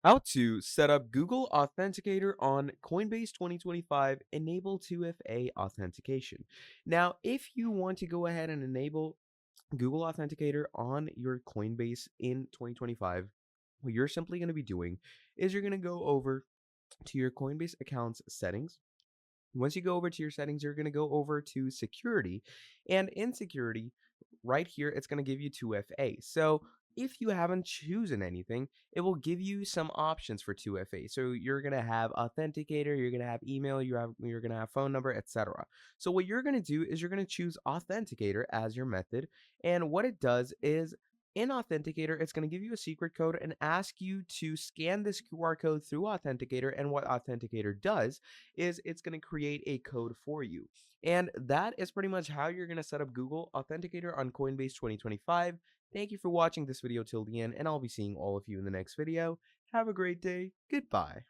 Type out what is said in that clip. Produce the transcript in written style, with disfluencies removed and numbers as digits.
How to set up Google Authenticator on Coinbase 2025, enable 2FA authentication. Now, if you want to go ahead and enable Google Authenticator on your Coinbase in 2025, what you're simply going to be doing is you're going to go over to your Coinbase account's settings. Once you go over to your settings, you're going to go over to security. And in security, right here, it's going to give you 2FA. So if you haven't chosen anything, it will give you some options for 2FA. So you're going to have authenticator, you're going to have email, you're going to have phone number, etc. So what you're going to do is you're going to choose authenticator as your method. And what it does is in Authenticator, it's going to give you a secret code and ask you to scan this QR code through Authenticator. And what Authenticator does is it's going to create a code for you. And that is pretty much how you're going to set up Google Authenticator on Coinbase 2025. Thank you for watching this video till the end, and I'll be seeing all of you in the next video. Have a great day. Goodbye.